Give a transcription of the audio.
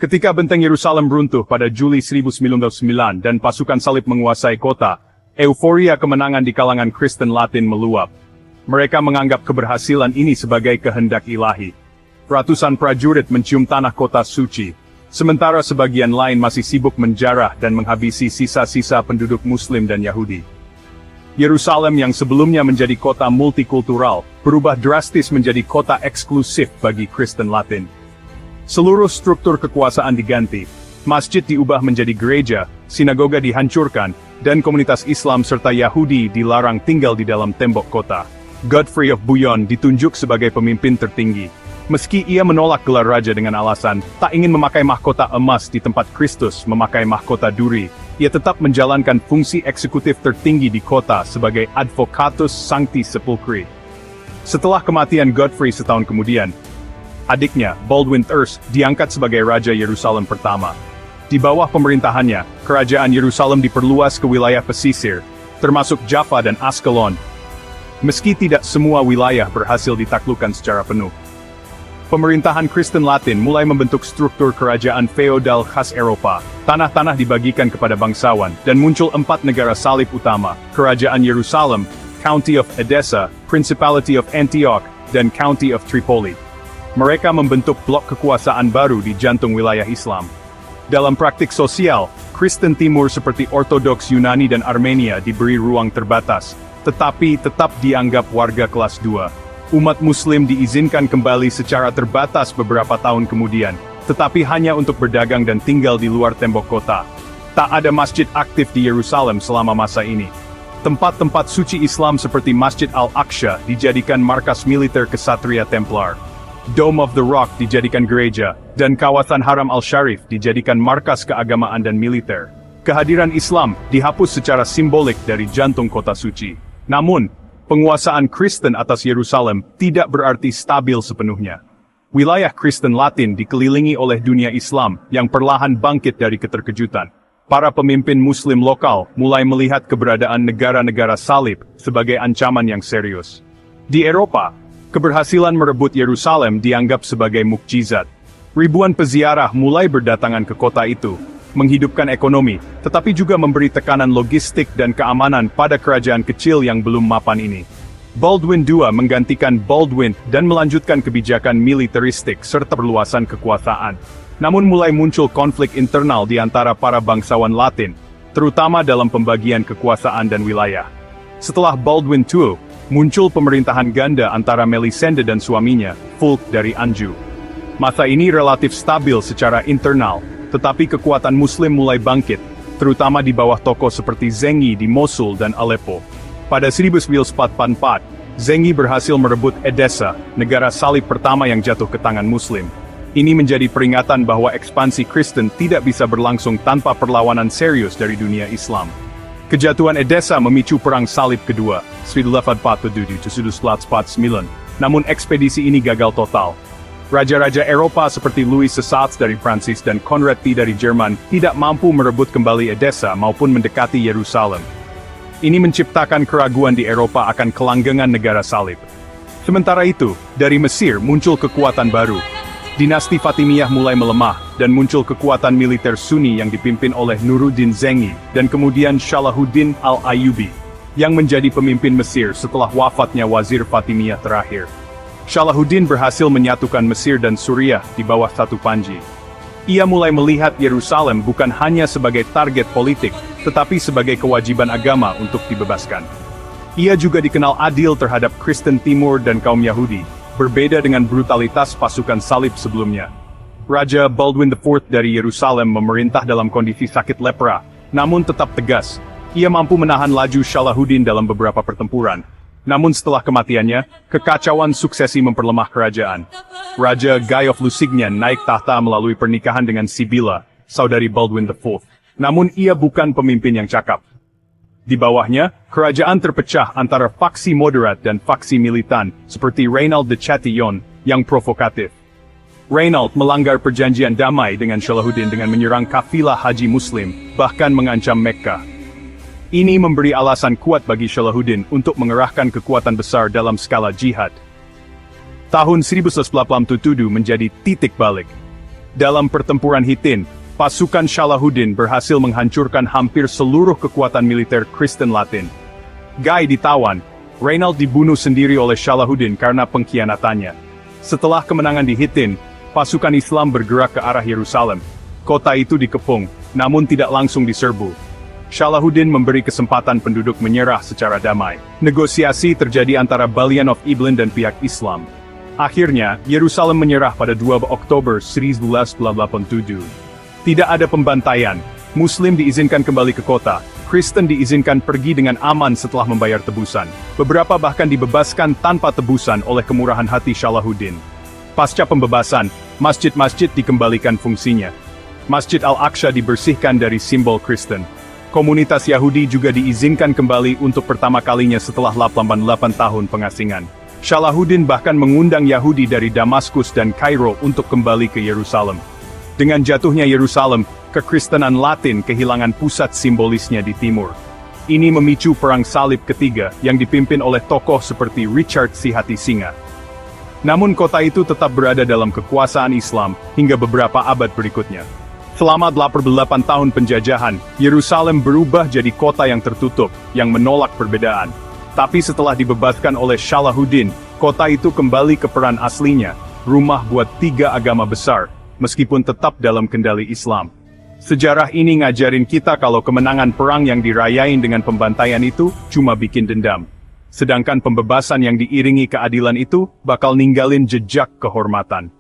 Ketika benteng Yerusalem runtuh pada Juli 1909 dan pasukan salib menguasai kota, euforia kemenangan di kalangan Kristen Latin meluap. Mereka menganggap keberhasilan ini sebagai kehendak ilahi. Ratusan prajurit mencium tanah kota suci, sementara sebagian lain masih sibuk menjarah dan menghabisi sisa-sisa penduduk Muslim dan Yahudi. Yerusalem yang sebelumnya menjadi kota multikultural, berubah drastis menjadi kota eksklusif bagi Kristen Latin. Seluruh struktur kekuasaan diganti, masjid diubah menjadi gereja, sinagoga dihancurkan, dan komunitas Islam serta Yahudi dilarang tinggal di dalam tembok kota. Godfrey of Bouillon ditunjuk sebagai pemimpin tertinggi. Meski ia menolak gelar raja dengan alasan tak ingin memakai mahkota emas di tempat Kristus memakai mahkota duri, ia tetap menjalankan fungsi eksekutif tertinggi di kota sebagai Advocatus Sancti Sepulchri. Setelah kematian Godfrey setahun kemudian, adiknya, Baldwin I, diangkat sebagai Raja Yerusalem pertama. Di bawah pemerintahannya, kerajaan Yerusalem diperluas ke wilayah pesisir, termasuk Jaffa dan Askelon. Meski tidak semua wilayah berhasil ditaklukkan secara penuh. Pemerintahan Kristen Latin mulai membentuk struktur kerajaan feodal khas Eropa. Tanah-tanah dibagikan kepada bangsawan, dan muncul 4 negara salib utama, Kerajaan Yerusalem, County of Edessa, Principality of Antioch, dan County of Tripoli. Mereka membentuk blok kekuasaan baru di jantung wilayah Islam. Dalam praktik sosial, Kristen Timur seperti Ortodoks Yunani dan Armenia diberi ruang terbatas, tetapi tetap dianggap warga kelas 2. Umat Muslim diizinkan kembali secara terbatas beberapa tahun kemudian, tetapi hanya untuk berdagang dan tinggal di luar tembok kota. Tak ada masjid aktif di Yerusalem selama masa ini. Tempat-tempat suci Islam seperti Masjid Al-Aqsa dijadikan markas militer Ksatria Templar. Dome of the Rock dijadikan gereja, dan kawasan Haram Al-Sharif dijadikan markas keagamaan dan militer. Kehadiran Islam dihapus secara simbolik dari jantung kota suci. Namun, penguasaan Kristen atas Yerusalem tidak berarti stabil sepenuhnya. Wilayah Kristen Latin dikelilingi oleh dunia Islam yang perlahan bangkit dari keterkejutan. Para pemimpin Muslim lokal mulai melihat keberadaan negara-negara salib sebagai ancaman yang serius. Di Eropa, keberhasilan merebut Yerusalem dianggap sebagai mukjizat. Ribuan peziarah mulai berdatangan ke kota itu, menghidupkan ekonomi, tetapi juga memberi tekanan logistik dan keamanan pada kerajaan kecil yang belum mapan ini. Baldwin II menggantikan Baldwin dan melanjutkan kebijakan militeristik serta perluasan kekuasaan. Namun mulai muncul konflik internal di antara para bangsawan Latin, terutama dalam pembagian kekuasaan dan wilayah. Setelah Baldwin II, muncul pemerintahan ganda antara Melisende dan suaminya, Fulk dari Anjou. Masa ini relatif stabil secara internal, tetapi kekuatan Muslim mulai bangkit, terutama di bawah tokoh seperti Zengi di Mosul dan Aleppo. Pada 1944, Zengi berhasil merebut Edessa, negara salib pertama yang jatuh ke tangan Muslim. Ini menjadi peringatan bahwa ekspansi Kristen tidak bisa berlangsung tanpa perlawanan serius dari dunia Islam. Kejatuhan Edessa memicu Perang Salib Kedua, 1847-1949, namun ekspedisi ini gagal total. Raja-raja Eropa seperti Louis XVI dari Prancis dan Konrad I dari Jerman tidak mampu merebut kembali Edessa maupun mendekati Yerusalem. Ini menciptakan keraguan di Eropa akan kelanggengan negara salib. Sementara itu, dari Mesir muncul kekuatan baru. Dinasti Fatimiyah mulai melemah, dan muncul kekuatan militer Sunni yang dipimpin oleh Nuruddin Zengi, dan kemudian Salahuddin Al-Ayyubi, yang menjadi pemimpin Mesir setelah wafatnya Wazir Fatimiyah terakhir. Salahuddin berhasil menyatukan Mesir dan Suriah di bawah satu panji. Ia mulai melihat Yerusalem bukan hanya sebagai target politik, tetapi sebagai kewajiban agama untuk dibebaskan. Ia juga dikenal adil terhadap Kristen Timur dan kaum Yahudi, berbeda dengan brutalitas pasukan salib sebelumnya. Raja Baldwin IV dari Yerusalem memerintah dalam kondisi sakit lepra, namun tetap tegas. Ia mampu menahan laju Salahuddin dalam beberapa pertempuran. Namun setelah kematiannya, kekacauan suksesi memperlemah kerajaan. Raja Guy of Lusignan naik tahta melalui pernikahan dengan Sibylla, saudari Baldwin IV. Namun ia bukan pemimpin yang cakap. Di bawahnya, kerajaan terpecah antara faksi moderat dan faksi militan, seperti Reynald de Chatillon, yang provokatif. Reynald melanggar perjanjian damai dengan Salahuddin dengan menyerang kafilah haji Muslim, bahkan mengancam Mekkah. Ini memberi alasan kuat bagi Salahuddin untuk mengerahkan kekuatan besar dalam skala jihad. Tahun 1987 menjadi titik balik. Dalam pertempuran Hittin, pasukan Salahuddin berhasil menghancurkan hampir seluruh kekuatan militer Kristen Latin. Guy ditawan, Reynald dibunuh sendiri oleh Salahuddin karena pengkhianatannya. Setelah kemenangan di Hittin, pasukan Islam bergerak ke arah Yerusalem. Kota itu dikepung, namun tidak langsung diserbu. Salahuddin memberi kesempatan penduduk menyerah secara damai. Negosiasi terjadi antara Balian of Ibelin dan pihak Islam. Akhirnya, Yerusalem menyerah pada 2 Oktober 1987. Tidak ada pembantaian, Muslim diizinkan kembali ke kota, Kristen diizinkan pergi dengan aman setelah membayar tebusan. Beberapa bahkan dibebaskan tanpa tebusan oleh kemurahan hati Salahuddin. Pasca pembebasan, masjid-masjid dikembalikan fungsinya. Masjid Al-Aqsa dibersihkan dari simbol Kristen. Komunitas Yahudi juga diizinkan kembali untuk pertama kalinya setelah 88 tahun pengasingan. Salahuddin bahkan mengundang Yahudi dari Damaskus dan Kairo untuk kembali ke Yerusalem. Dengan jatuhnya Yerusalem, kekristenan Latin kehilangan pusat simbolisnya di timur. Ini memicu Perang Salib ketiga yang dipimpin oleh tokoh seperti Richard Sihati-Singa. Namun kota itu tetap berada dalam kekuasaan Islam hingga beberapa abad berikutnya. Selama 88 tahun penjajahan, Yerusalem berubah jadi kota yang tertutup, yang menolak perbedaan. Tapi setelah dibebaskan oleh Salahuddin, kota itu kembali ke peran aslinya, rumah buat 3 agama besar, meskipun tetap dalam kendali Islam. Sejarah ini ngajarin kita kalau kemenangan perang yang dirayain dengan pembantaian itu cuma bikin dendam. Sedangkan pembebasan yang diiringi keadilan itu bakal ninggalin jejak kehormatan.